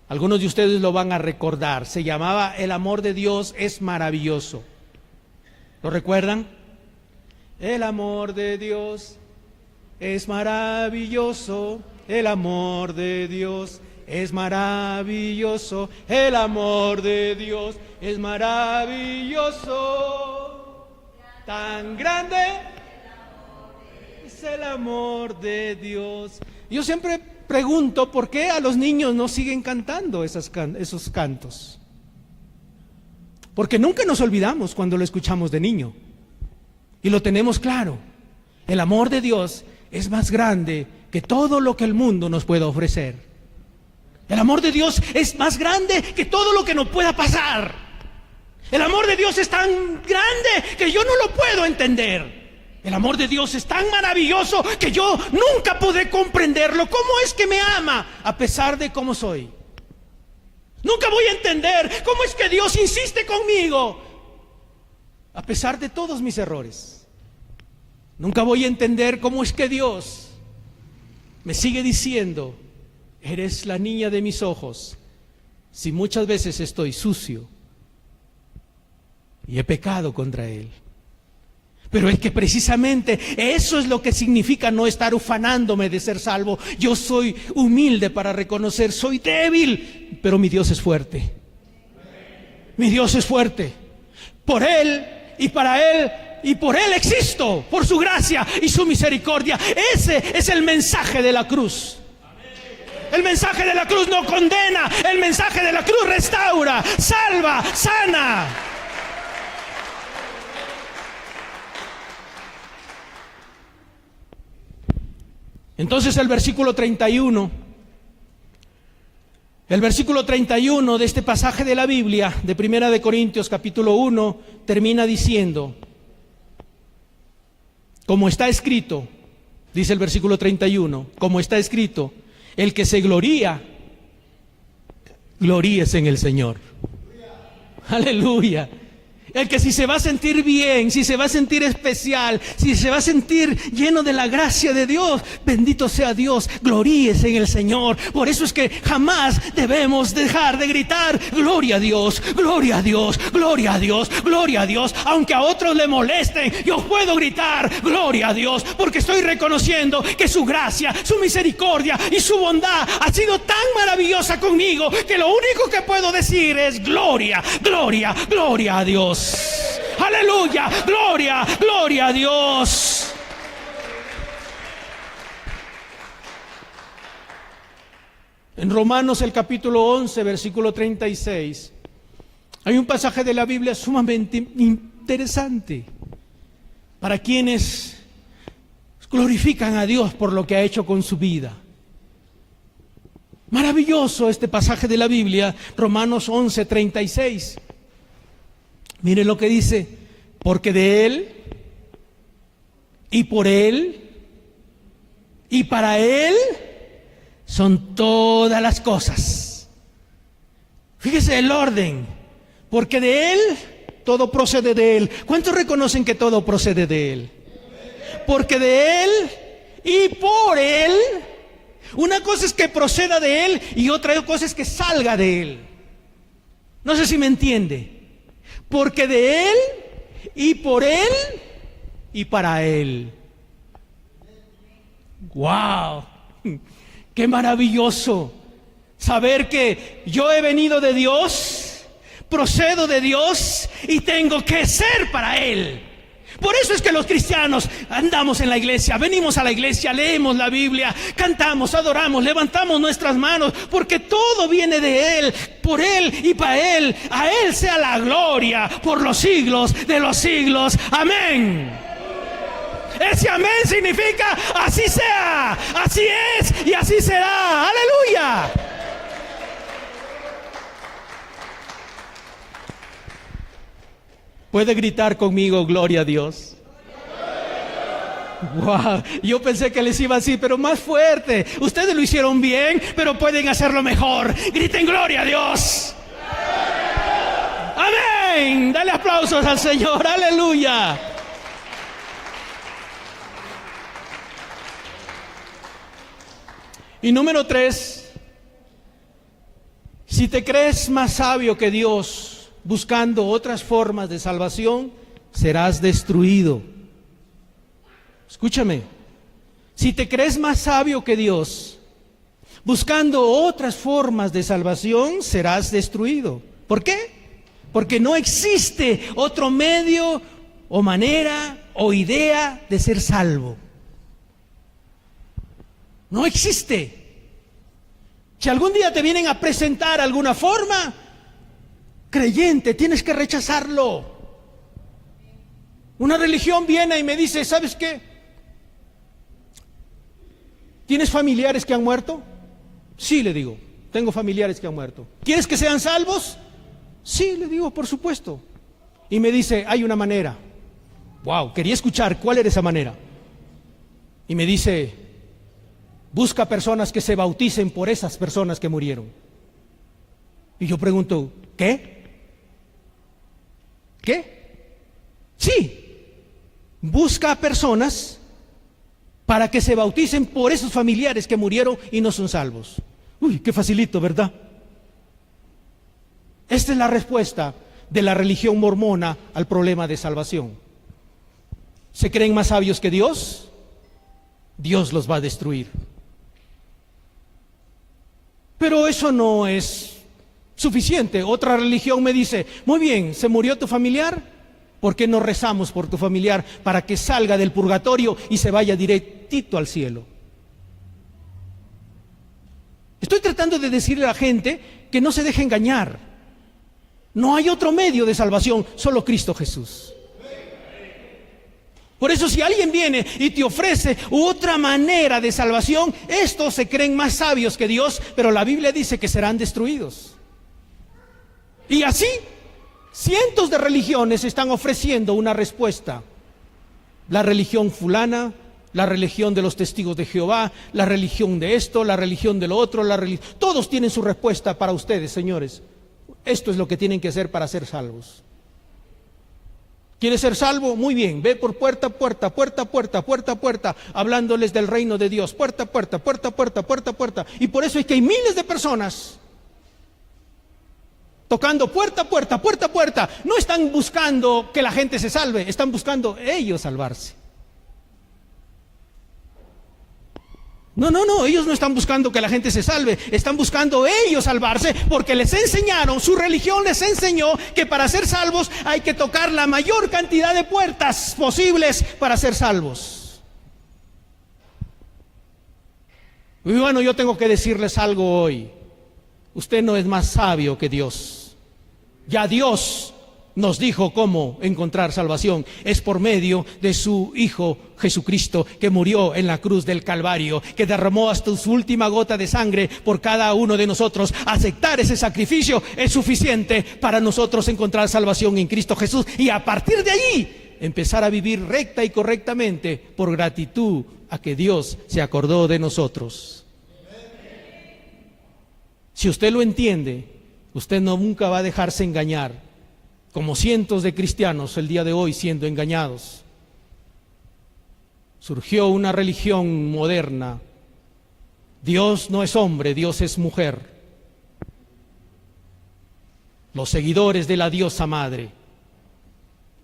Algunos de ustedes lo van a recordar. Se llamaba El amor de Dios es maravilloso. ¿Lo recuerdan? El amor de Dios es maravilloso. El amor de Dios es maravilloso. El amor de Dios es maravilloso. Tan grande es el amor de Dios. Yo siempre pregunto: ¿por qué a los niños no siguen cantando esos cantos? Porque nunca nos olvidamos cuando lo escuchamos de niño. Y lo tenemos claro. El amor de Dios es más grande que todo lo que el mundo nos pueda ofrecer. El amor de Dios es más grande que todo lo que nos pueda pasar. El amor de Dios es tan grande que yo no lo puedo entender. El amor de Dios es tan maravilloso que yo nunca podré comprenderlo. ¿Cómo es que me ama a pesar de cómo soy? Nunca voy a entender cómo es que Dios insiste conmigo a pesar de todos mis errores. Nunca voy a entender cómo es que Dios me sigue diciendo: eres la niña de mis ojos, si muchas veces estoy sucio y he pecado contra Él. Pero es que precisamente eso es lo que significa no estar ufanándome de ser salvo. Yo soy humilde para reconocer: soy débil, pero mi Dios es fuerte. Mi Dios es fuerte. Por Él y para Él y por Él existo, por su gracia y su misericordia. Ese es el mensaje de la cruz. El mensaje de la cruz no condena, el mensaje de la cruz restaura, salva, sana. Entonces el versículo 31 de este pasaje de la Biblia, de Primera de Corintios capítulo 1, termina diciendo, como está escrito, dice el versículo 31, como está escrito, el que se gloría, gloríese en el Señor. Aleluya. El que si se va a sentir bien, si se va a sentir especial, si se va a sentir lleno de la gracia de Dios, bendito sea Dios, gloríese en el Señor. Por eso es que jamás debemos dejar de gritar, gloria a Dios, gloria a Dios, gloria a Dios, gloria a Dios. Aunque a otros le molesten, yo puedo gritar, gloria a Dios, porque estoy reconociendo que su gracia, su misericordia y su bondad ha sido tan maravillosa conmigo, que lo único que puedo decir es gloria, gloria, gloria a Dios. Aleluya, gloria, gloria a Dios. En Romanos el capítulo 11, versículo 36, hay un pasaje de la Biblia sumamente interesante para quienes glorifican a Dios por lo que ha hecho con su vida. Maravilloso este pasaje de la Biblia, Romanos 11, 36. Miren lo que dice, porque de Él, y por Él, y para Él, son todas las cosas. Fíjese el orden, porque de Él, todo procede de Él. ¿Cuántos reconocen que todo procede de Él? Porque de Él, y por Él, una cosa es que proceda de Él, y otra cosa es que salga de Él. No sé si me entiende. Porque de Él, y por Él, y para Él. ¡Wow! ¡Qué maravilloso! Saber que yo he venido de Dios, procedo de Dios, y tengo que ser para Él. Por eso es que los cristianos andamos en la iglesia, venimos a la iglesia, leemos la Biblia, cantamos, adoramos, levantamos nuestras manos, porque todo viene de Él, por Él y para Él. A Él sea la gloria por los siglos de los siglos. Amén. Ese amén significa así sea, así es y así será. Aleluya. ¿Puede gritar conmigo, gloria a Dios? Wow, yo pensé que les iba así, pero más fuerte. Ustedes lo hicieron bien, pero pueden hacerlo mejor. Griten gloria a Dios. Amén. Dale aplausos al Señor. Aleluya. Y número 3, si te crees más sabio que Dios, buscando otras formas de salvación, serás destruido. Escúchame, si te crees más sabio que Dios, buscando otras formas de salvación, serás destruido. ¿Por qué? Porque no existe otro medio o manera o idea de ser salvo. No existe. Si algún día te vienen a presentar alguna forma, creyente, tienes que rechazarlo. Una religión viene y me dice, ¿sabes qué? ¿Tienes familiares que han muerto? Sí, le digo, tengo familiares que han muerto. ¿Quieres que sean salvos? Sí, le digo, por supuesto. Y me dice, hay una manera. Wow, quería escuchar cuál era esa manera. Y me dice, busca personas que se bauticen por esas personas que murieron. Y yo pregunto, ¿qué? ¿Qué? Sí, busca personas para que se bauticen por esos familiares que murieron y no son salvos. Uy, qué facilito, ¿verdad? Esta es la respuesta de la religión mormona al problema de salvación. ¿Se creen más sabios que Dios? Dios los va a destruir. Pero eso no es suficiente. Otra religión me dice, muy bien, ¿se murió tu familiar? ¿Por qué no rezamos por tu familiar para que salga del purgatorio y se vaya directito al cielo? Estoy tratando de decirle a la gente que no se deje engañar. No hay otro medio de salvación, solo Cristo Jesús. Por eso si alguien viene y te ofrece otra manera de salvación, estos se creen más sabios que Dios, pero la Biblia dice que serán destruidos. Y así, cientos de religiones están ofreciendo una respuesta. La religión fulana, la religión de los testigos de Jehová, la religión de esto, la religión de lo otro, todos tienen su respuesta para ustedes, señores. Esto es lo que tienen que hacer para ser salvos. ¿Quieres ser salvo? Muy bien, ve por puerta a puerta, puerta a puerta, puerta a puerta, hablándoles del reino de Dios, puerta a puerta, puerta a puerta, puerta a puerta. Y por eso es que hay miles de personas tocando puerta a puerta, puerta a puerta. No están buscando que la gente se salve, están buscando ellos salvarse. No, ellos no están buscando que la gente se salve, están buscando ellos salvarse, porque les enseñaron, su religión les enseñó que para ser salvos hay que tocar la mayor cantidad de puertas posibles para ser salvos. Y bueno, yo tengo que decirles algo hoy. Usted no es más sabio que Dios. Ya Dios nos dijo cómo encontrar salvación. Es por medio de su Hijo Jesucristo, que murió en la cruz del Calvario, que derramó hasta su última gota de sangre por cada uno de nosotros. Aceptar ese sacrificio es suficiente para nosotros encontrar salvación en Cristo Jesús, y a partir de allí empezar a vivir recta y correctamente por gratitud a que Dios se acordó de nosotros. Si usted lo entiende, usted nunca va a dejarse engañar, como cientos de cristianos el día de hoy siendo engañados. Surgió una religión moderna. Dios no es hombre, Dios es mujer. Los seguidores de la diosa madre,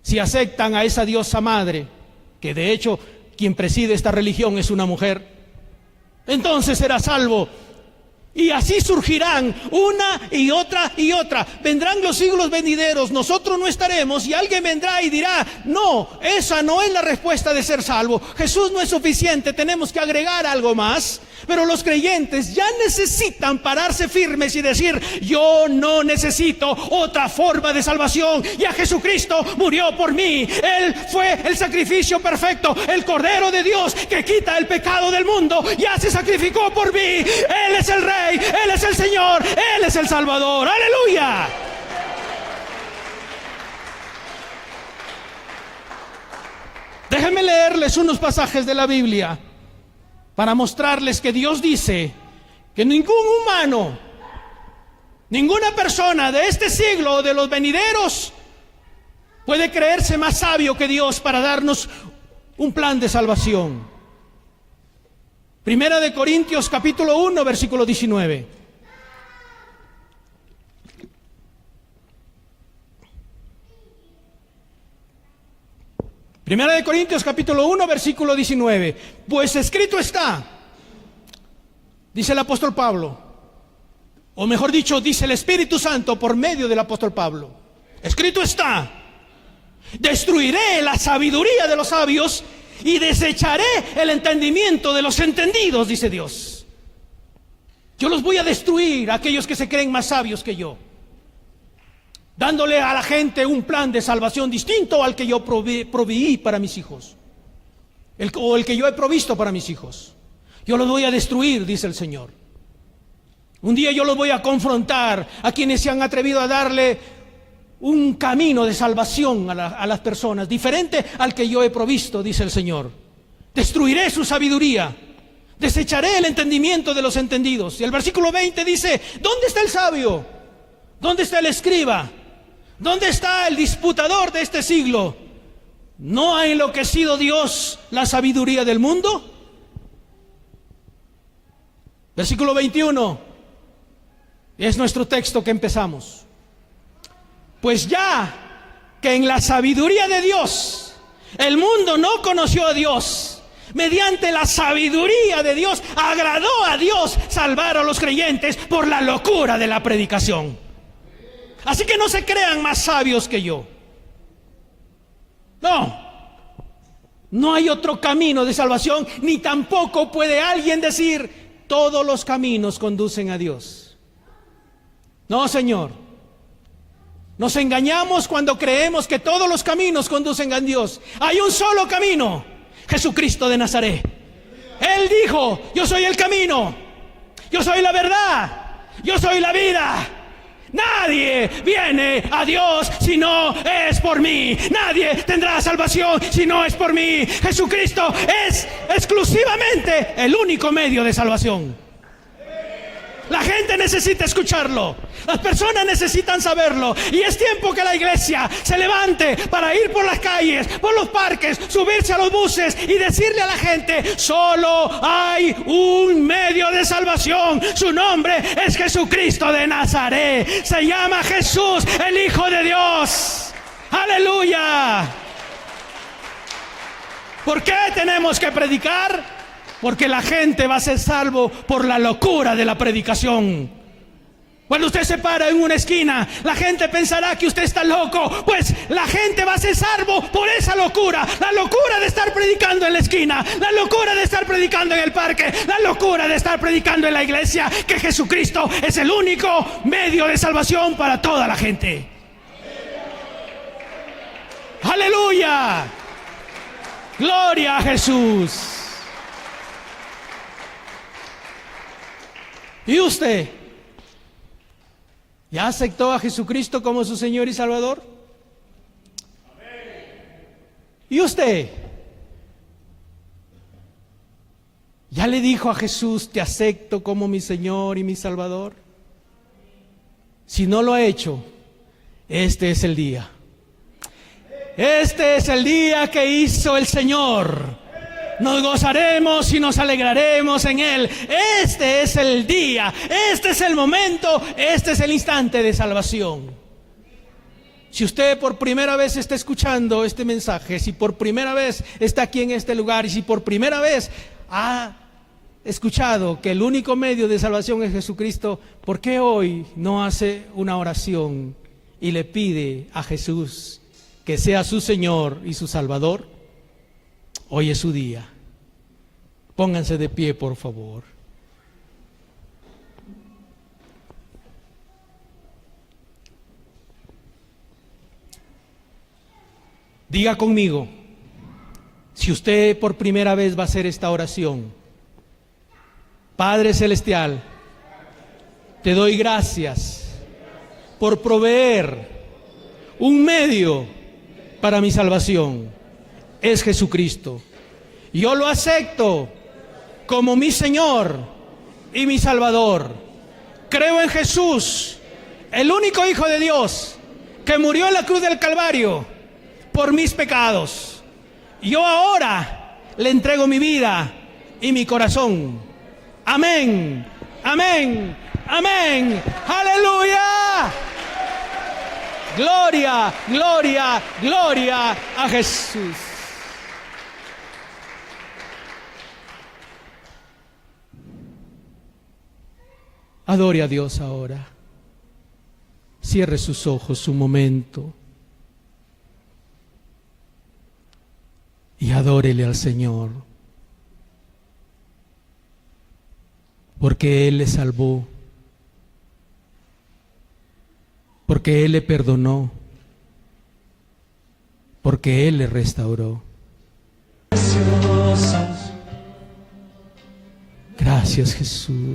si aceptan a esa diosa madre, que de hecho quien preside esta religión es una mujer, entonces será salvo. Y así surgirán una y otra y otra. Vendrán los siglos venideros, nosotros no estaremos, y alguien vendrá y dirá: no, esa no es la respuesta de ser salvo. Jesús no es suficiente, tenemos que agregar algo más. Pero los creyentes ya necesitan pararse firmes y decir: yo no necesito otra forma de salvación. Ya Jesucristo murió por mí. Él fue el sacrificio perfecto, el Cordero de Dios que quita el pecado del mundo. Ya se sacrificó por mí. Él es el Rey, Él es el Señor, Él es el Salvador. ¡Aleluya! Déjenme leerles unos pasajes de la Biblia para mostrarles que Dios dice que ningún humano, ninguna persona de este siglo o de los venideros puede creerse más sabio que Dios para darnos un plan de salvación. Primera de Corintios capítulo 1, versículo 19. Primera de Corintios capítulo 1, versículo 19. Pues escrito está, dice el apóstol Pablo, o mejor dicho, dice el Espíritu Santo por medio del apóstol Pablo. Escrito está: destruiré la sabiduría de los sabios y desecharé el entendimiento de los entendidos, dice Dios. Yo los voy a destruir, a aquellos que se creen más sabios que yo, dándole a la gente un plan de salvación distinto al que yo proveí para mis hijos, o el que yo he provisto para mis hijos. Yo los voy a destruir, dice el Señor. Un día yo los voy a confrontar a quienes se han atrevido a darle un camino de salvación a las personas, diferente al que yo he provisto, dice el Señor. Destruiré su sabiduría, desecharé el entendimiento de los entendidos. Y el versículo 20 dice: ¿dónde está el sabio? ¿Dónde está el escriba? ¿Dónde está el disputador de este siglo? ¿No ha enloquecido Dios la sabiduría del mundo? Versículo 21 es nuestro texto que empezamos. Pues ya que en la sabiduría de Dios el mundo no conoció a Dios, mediante la sabiduría de Dios agradó a Dios salvar a los creyentes por la locura de la predicación. Así que no se crean más sabios que yo. No hay otro camino de salvación, ni tampoco puede alguien decir: todos los caminos conducen a Dios. No, Señor. Nos engañamos cuando creemos que todos los caminos conducen a Dios. Hay un solo camino, Jesucristo de Nazaret. Él dijo: yo soy el camino, yo soy la verdad, yo soy la vida. Nadie viene a Dios si no es por mí. Nadie tendrá salvación si no es por mí. Jesucristo es exclusivamente el único medio de salvación. La gente necesita escucharlo. Las personas necesitan saberlo. Y es tiempo que la iglesia se levante para ir por las calles, por los parques, subirse a los buses y decirle a la gente: solo hay un medio de salvación. Su nombre es Jesucristo de Nazaret. Se llama Jesús, el Hijo de Dios. ¡Aleluya! ¿Por qué tenemos que predicar? Porque la gente va a ser salvo por la locura de la predicación. Cuando usted se para en una esquina, la gente pensará que usted está loco. Pues la gente va a ser salvo por esa locura. La locura de estar predicando en la esquina, la locura de estar predicando en el parque, la locura de estar predicando en la iglesia, que Jesucristo es el único medio de salvación para toda la gente. ¡Aleluya! ¡Gloria a Jesús! ¿Y usted ya aceptó a Jesucristo como su Señor y Salvador? ¿Y usted ya le dijo a Jesús: te acepto como mi Señor y mi Salvador? Si no lo ha hecho, este es el día. Este es el día que hizo el Señor. Nos gozaremos y nos alegraremos en Él. Este es el día, este es el momento, este es el instante de salvación. Si usted por primera vez está escuchando este mensaje, si por primera vez está aquí en este lugar y si por primera vez ha escuchado que el único medio de salvación es Jesucristo, ¿por qué hoy no hace una oración y le pide a Jesús que sea su Señor y su Salvador? Hoy es su día. Pónganse de pie, por favor. Diga conmigo, si usted por primera vez va a hacer esta oración: Padre Celestial, te doy gracias por proveer un medio para mi salvación. Es Jesucristo. Yo lo acepto como mi Señor y mi Salvador. Creo en Jesús, el único Hijo de Dios, que murió en la cruz del Calvario por mis pecados. Yo ahora le entrego mi vida y mi corazón. Amén, amén, amén. ¡Aleluya! Gloria, gloria, gloria a Jesús. Adore a Dios ahora. Cierre sus ojos un momento y adórele al Señor, porque Él le salvó, porque Él le perdonó, porque Él le restauró. Gracias, Jesús.